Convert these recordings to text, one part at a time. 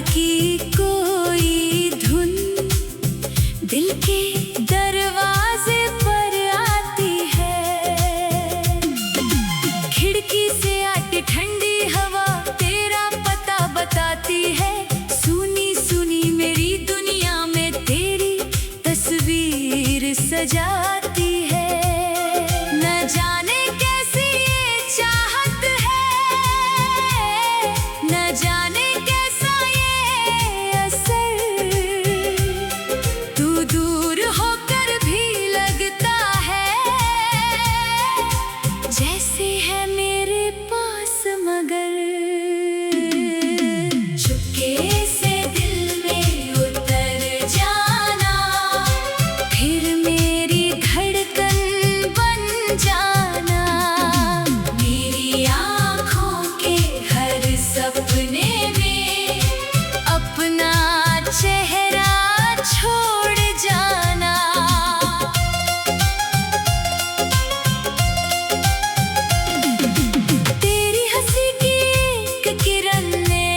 की कोई धुन दिल के दरवाजे पर आती है। खिड़की से आती ठंडी हवा तेरा पता बताती है। सुनी सुनी मेरी दुनिया में तेरी तस्वीर सजाती है। न जाने कैसी ये चाहत है, न जाने कैसा ये असर। तू दूर होकर भी लगता है जैसे है मेरे पास मगर। चुपके से दिल में उतर जाना, फिर मेरी धड़कन बन जाना। मेरी आँखों के हर सपने में अपना चेहरा छोड़ जाना। तेरी हंसी की एक किरण ने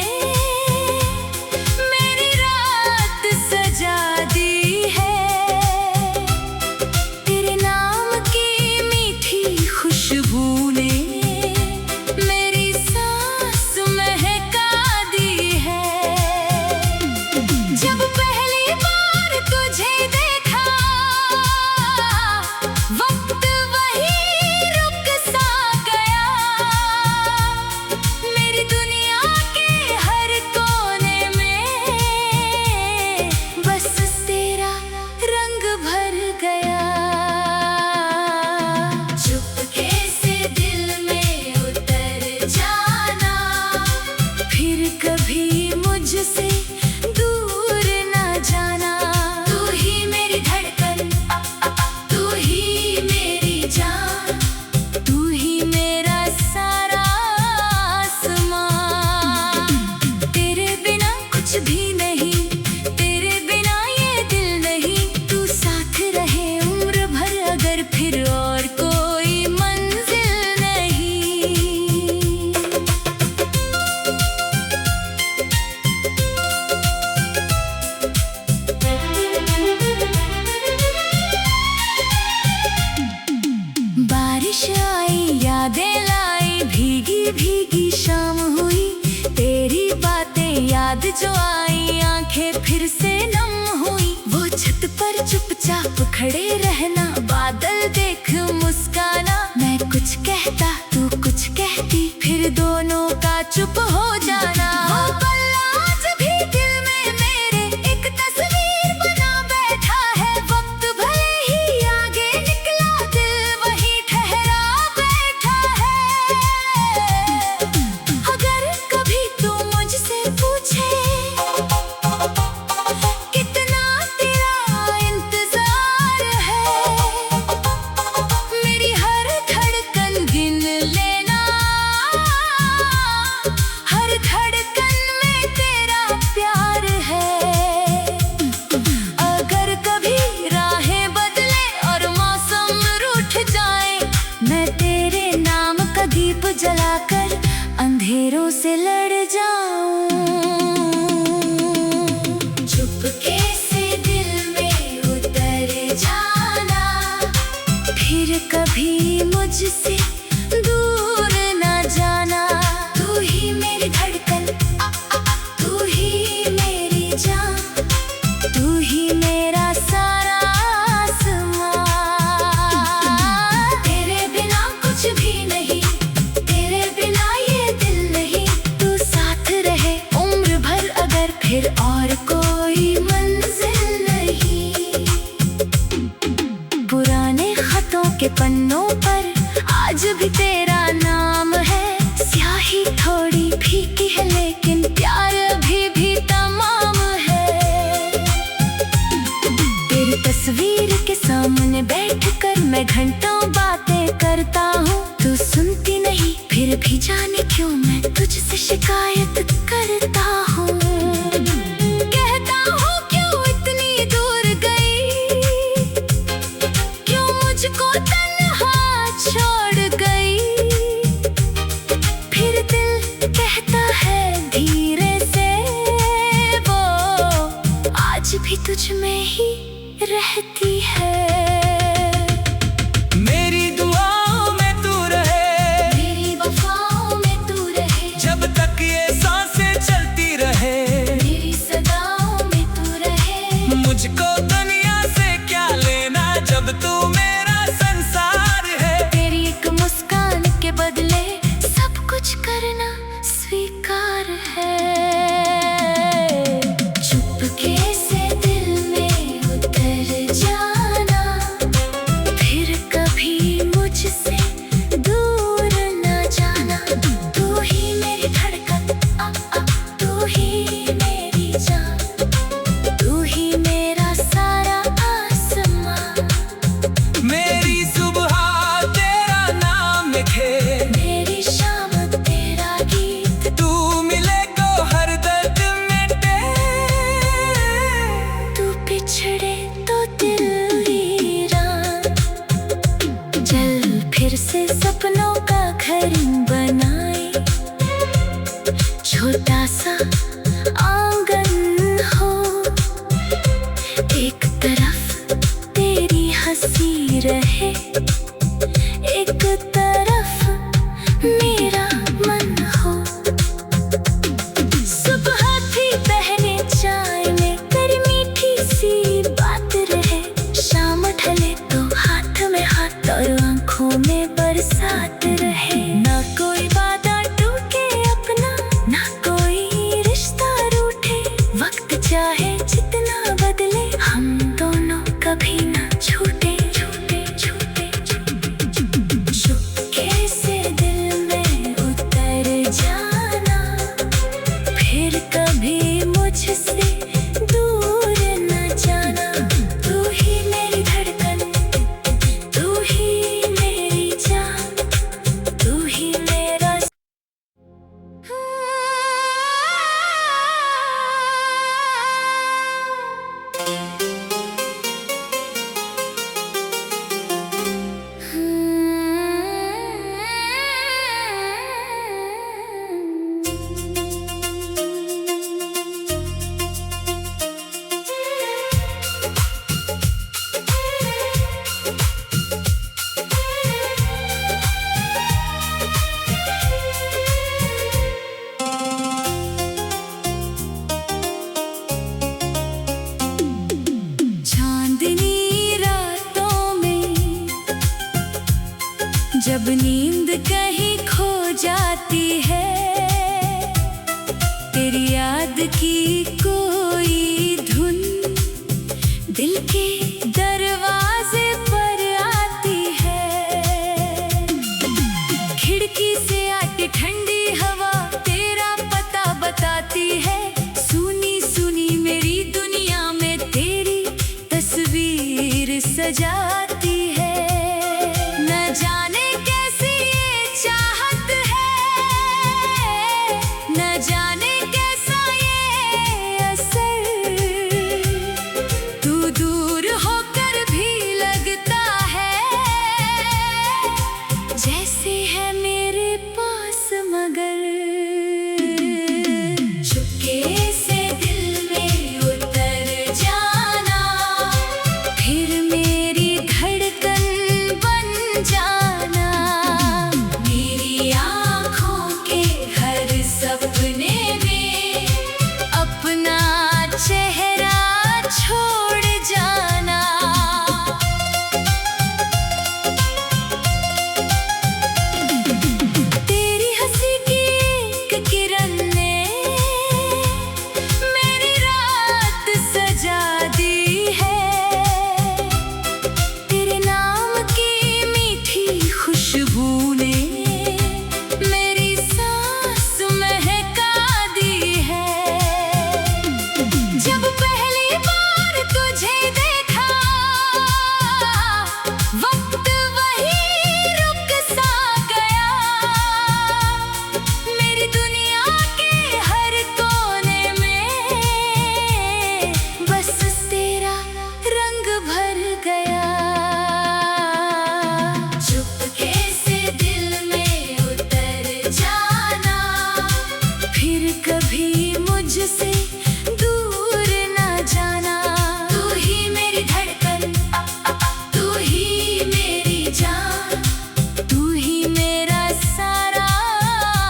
मेरी रात सजा दी है। तेरे नाम की मीठी खुशबू ने मेरी सांस महका दी है। जब पहली बार तुझे देखा, वक्त वही रुक सा गया। मेरी दुनिया के हर कोने में बस तेरा रंग भर गया। चुपके से दिल में उतर जाना, फिर कभी मुझसे दूर न जाना। तू ही मेरी धड़कन, तू ही मेरी जान, तू ही मेरा सारा आसमां। तेरे बिना कुछ भी नहीं, तेरे बिना ये दिल नहीं। तू साथ रहे उम्र भर अगर, फिर और कोई मंजिल नहीं। बारिश आई यादें लाई, भीगी भीगी शाम हुई। तेरी बातें याद जो आई, आंखें फिर से नम हुई। वो छत पर चुपचाप खड़े रहना, बादल देख मुस्काना। मैं कुछ कहता तू कुछ कहती, फिर दोनों का चुप हो जाना। वो पल आज भी दिल में मेरे एक तस्वीर बना बैठा है। वक्त भले ही आगे निकला, दिल वही ठहरा बैठा है। अगर कभी तू मुझसे पूछे कितना तेरा इंतजार है, मेरी हर धड़कन गिन लेना। हर धड़कन में तेरा प्यार है। अगर कभी राहें बदले और मौसम रूठ जाए, मैं तेरे नाम का दीप जलाकर अंधेरों से लड़ जाऊं। चुपके से दिल में उतर जाना, फिर कभी मुझसे दूर न जाना। तू ही मेरी धड़कन, तू ही मेरी जान, तू ही मेरा सारा आसमां। तेरे बिना कुछ भी नहीं, तेरे बिना ये दिल नहीं। तू साथ रहे उम्र भर अगर, फिर और कोई मंजिल नहीं। पुराने खतों के पन्नों पर आज भी तेरा नाम है। स्याही थोड़ी फीकी है लेकिन प्यार अभी भी तमाम है। तेरी तस्वीर के सामने बैठकर मैं घंटों बातें करता हूँ। तू सुनती नहीं, फिर भी जाने क्यों मैं तुझसे शिकायत करता हूँ। कहता हूँ क्यों इतनी दूर गई, क्यों मुझको तन्हा छोड़ गई। फिर दिल छोटा सा आंगन हो, एक तरफ तेरी हंसी रहे, एक तरफ मेरा मन हो। सुबह थी बहने चाय में तेरी मीठी सी बात रहे, शाम ढले तो हाथ में हाथ और आंखों में बरसात रहे। ना कोई वादा टूटे अपना, ना कोई रिश्ता रूठे, वक्त चाहे जितना बदले हम दोनों कभी ना छूटे। चुपके से दिल में उतर जाना, फिर कभी मुझसे दूर न जाना। तू ही मेरी धड़कन, तू ही मेरी जान, तू ही मेरा जब नींद कहीं खो जाती है, तेरी याद की कोई धुन दिल के दरवाजे पर आती है। खिड़की से आती ठंडी हवा तेरा पता बताती है, सुनी सुनी मेरी दुनिया में तेरी तस्वीर सजाती है। न जाने कैसी ये चाहत है, न जाने कैसा ये असर, तू दूर होकर भी लगता है जैसे है मेरे पास मगर। चुपके से दिल में उतर जाना, फिर मेरी धड़कन बन जाना। मेरी आँखों के हर सपने में अपना चेहरा छोड़ जाना। तेरी हंसी की एक किरण ने मेरी रात सजा दी है, तेरे नाम की मीठी खुशबू ने मेरी सांस महका दी है। जब पहली बार तुझे देखा, वक्त वही रुक सा गया, मेरी दुनिया के हर कोने में बस तेरा रंग भर गया। चुपके से दिल में उतर जाना, फिर कभी मुझसे दूर न जाना। तू ही मेरी धड़कन, तू ही मेरी जान, तू ही मेरा सारा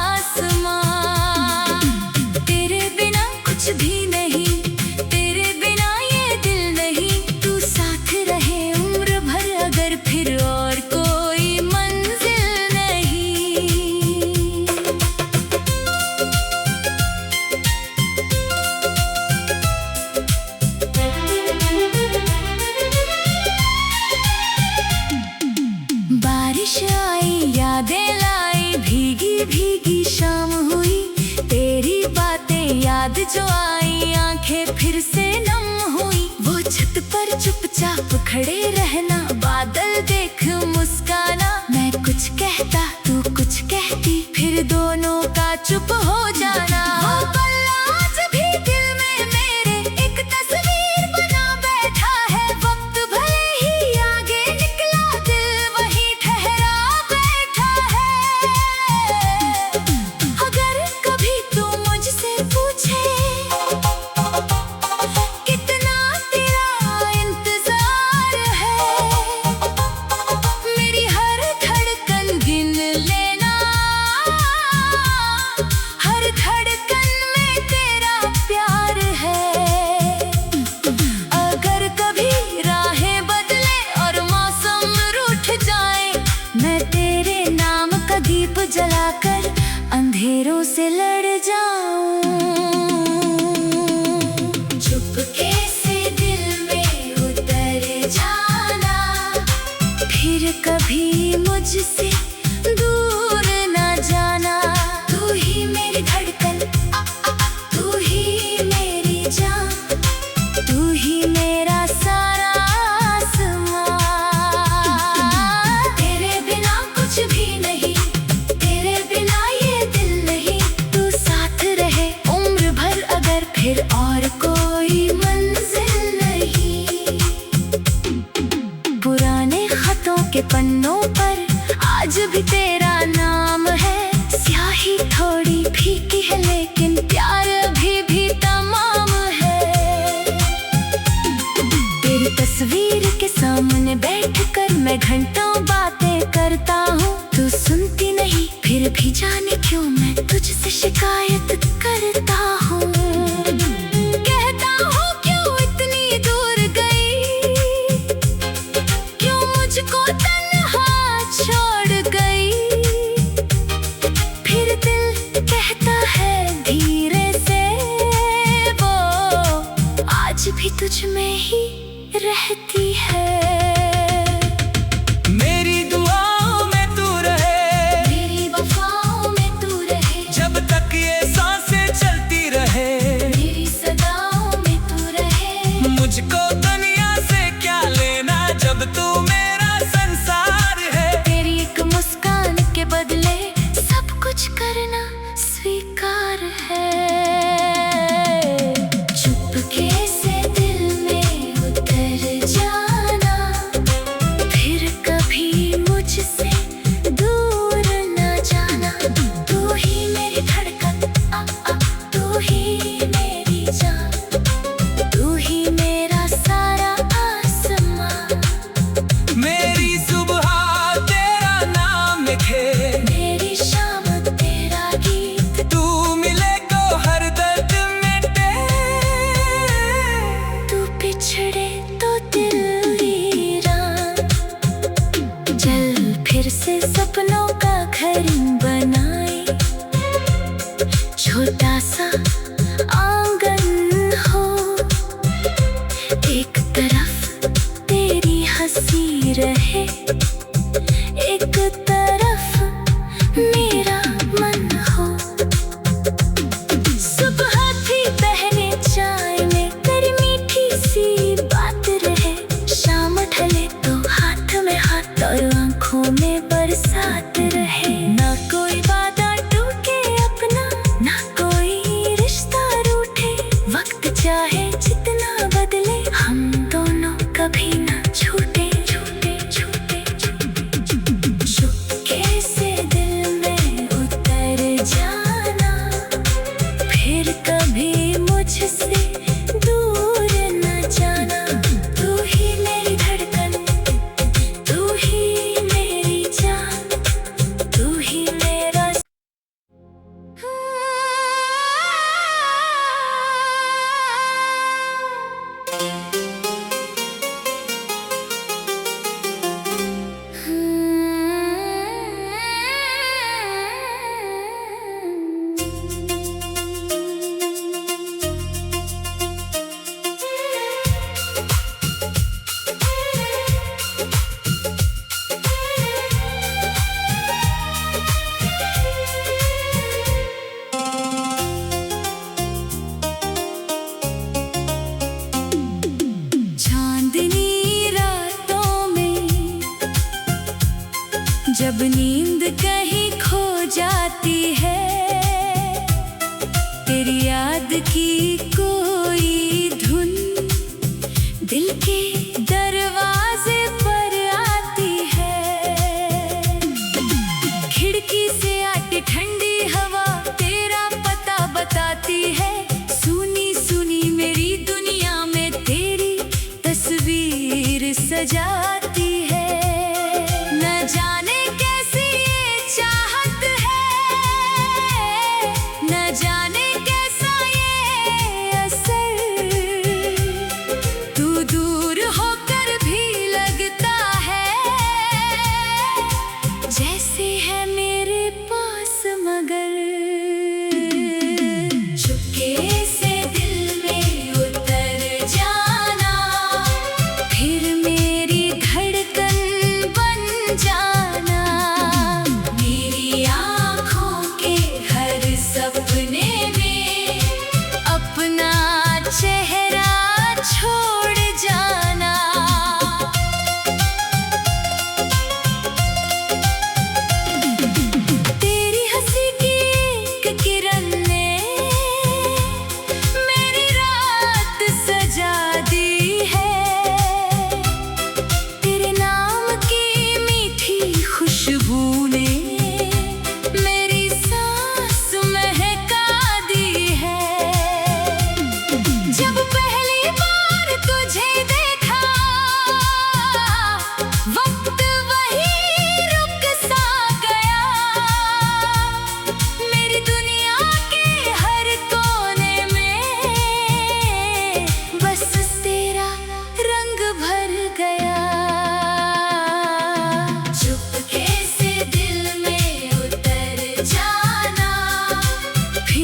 आसमां। तेरे बिना कुछ भी नहीं, तेरे बिना ये दिल नहीं, तू साथ रहे उम्र भर अगर फिर और कोई मंजिल नहीं। बारिश आई यादें लाई, भीगी भीगी शाम हुई, तेरी बातें याद जो आई, आंखें फिर से नम हुई। वो छत पर चुपचाप खड़े रहना, बादल देख मुस्काना, मैं कुछ कहता तू कुछ कहती, फिर दोनों का चुप हो जाना। वो पल आज भी दिल में मेरे एक तस्वीर बना बैठा है, वक्त भले ही आगे निकला, दिल वहीं ठहरा बैठा है। अगर कभी तू मुझ अंधेरों से लड़ जाऊं, चुपके से दिल में उतर जाना, फिर कभी मुझसे दूर ना जाना। तू ही मेरी धड़कन, तू ही मेरी जान, तू ही मेरा सारा आसमां। तेरे बिना कुछ भी नहीं, तेरे बिना ये दिल नहीं। तू साथ रहे उम्र भर अगर, फिर और कोई मंजिल नहीं। पुराने खतों के पन्नों पर आज भी तेरा नाम है। स्याही थोड़ी फीकी है लेकिन प्यार अभी भी तमाम है। तेरी तस्वीर के सामने बैठकर मैं घंटों बातें करता हूँ। तू सुनती नहीं फिर भी जाने क्यों मैं तुझसे शिकायत करता हूँ। कहता हूँ क्यों इतनी दूर गई, क्यों मुझको तन्हा छोड़ गई। फिर दिल कहता है धीरे से, वो आज भी तुझ में ही रहती है। मेरी दुआओं में तू रहे, मेरी वफाओं में तू रहे, जब तक ये सांसें चलती रहे। मेरी सदाओं में तू रहे। मुझको दुनिया से क्या लेना जब तू मेरा संसार है। तेरी एक मुस्कान के बदले सब कुछ करना स्वीकार है। चुपके से दिल में उतर जाना, फिर कभी मुझसे दूर न जाना। तू ही मेरी धड़कन, तू ही मेरी जान, तू ही मेरा सारा आसमां। मेरी सुबह तेरा नाम लिखे, मेरी शाम तेरा गीत, तू मिले को हर दर्द मिटे। तू पिछड़े तो दिल वीरान। चल फिर से सपनों का घर बनाए, छोटा सा आंगन हो। एक तरफ तेरी हंसी रहे, एक तरफ मेरा मन हो। सुबह थी बहने चाय में तेरी मीठी सी बात रहे। शाम ढले तो हाथ में हाथ और आंखों में बरसात रहे। ना कोई वादा टूटे अपना, ना कोई रिश्ता रूठे। वक्त चाहे जितना बदले, हम दोनों कभी ना छूटे, छूटे, छूटे, छूटे। चुपके से दिल में उतर जाना, फिर कभी मुझसे दूर न जाना। तू ही मेरी धड़कन, तू ही मेरी जान, तू ही मेरा चांदनी रातों में जब नींद कहीं खो जाती है, तेरी याद की कोई धुन दिल के दरवाजे पर आती है। खिड़की से आती ठंडी हवा तेरा पता बताती है। सुनी सुनी मेरी दुनिया में तेरी तस्वीर सजाती है। न जाने कैसी ये चाहत है, न जाने कैसा ये असर। तू दूर होकर भी लगता है जैसे है मेरे पास मगर।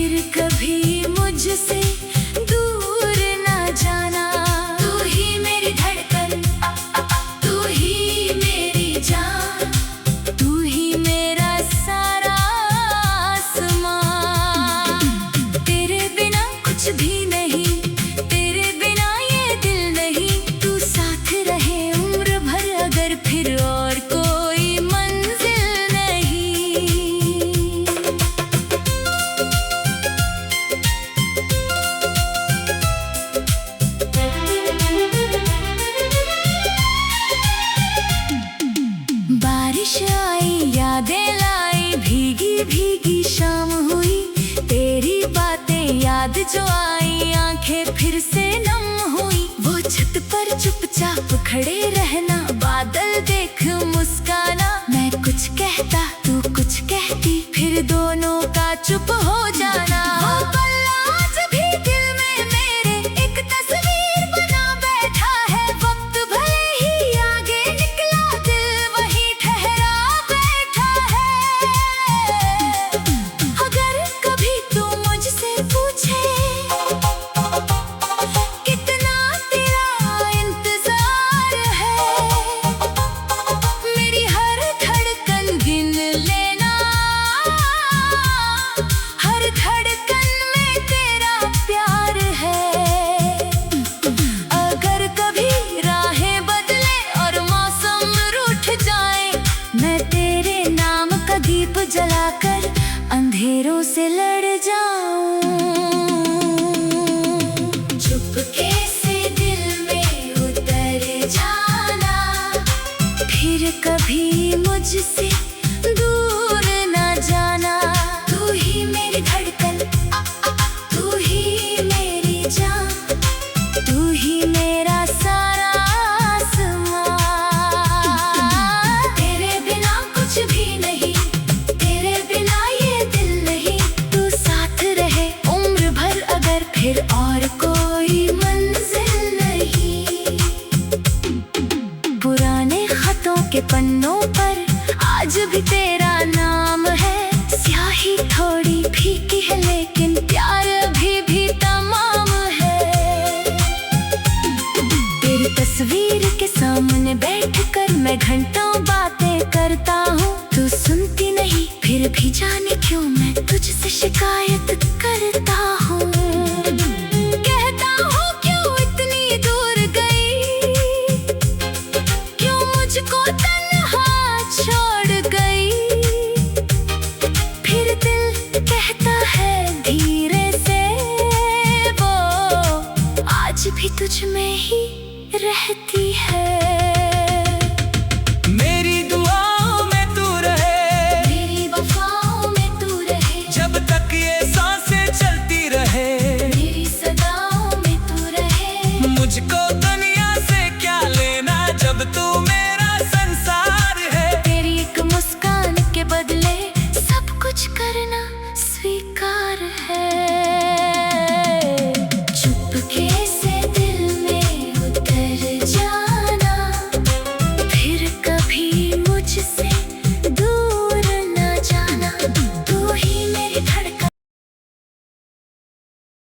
फिर कभी मुझसे दूर ना जाना। तू ही मेरी धड़कन, तू ही मेरी जान, तू ही मेरा सारा आसमां। तेरे बिना कुछ भी नहीं, तेरे बिना ये दिल नहीं। तू साथ रहे उम्र भर अगर फिर और कोई मंजिल नहीं। बारिश आई यादें लाई, भीगी भीगी शाम हुई। तेरी बातें याद जो आई, आंखें फिर से नम हुई। वो छत पर चुपचाप खड़े रहना, बादल देख मुस्काना। मैं कुछ कहता तू कुछ कहती, फिर दोनों का चुप हो जाना। वो पल आज भी दिल में मेरे एक तस्वीर बना बैठा है। वक्त भले ही आगे निकला, दिल वहीं ठहरा बैठा है। अगर कभी तू मुझसे पूछे कितना तेरा इंतजार है, मेरी हर धड़कन गिन लेना। हर धड़कन में तेरा प्यार है। अगर कभी राहें बदले और मौसम रूठ जाए, मैं तेरे नाम का दीप जलाकर अंधेरों से लड़ जाऊं। चुपके से दिल में उतर जाना, फिर कभी मुझसे दूर ना जाना। तू ही मेरी धड़कन, तू ही मेरी जान, तू ही मेरा सारा आसमां। तेरे बिना कुछ भी नहीं, तेरे बिना ये दिल नहीं। तू साथ रहे उम्र भर अगर फिर और कोई मंजिल नहीं। पुराने खतों के पन्नों पर आज भी तेरा नाम है। स्याही थोड़ी फीकी है लेकिन प्यार अभी भी तमाम है। तेरी तस्वीर के सामने बैठकर मैं घंटों बातें करता हूँ। तू सुनती नहीं फिर भी जाने क्यों मैं तुझसे शिकायत करता हूँ। कहता हूँ क्यों इतनी दूर गई, क्यों मुझको तन्हा छोड़ गई। फिर दिल कहता है धीरे से, वो आज भी तुझ में ही रहती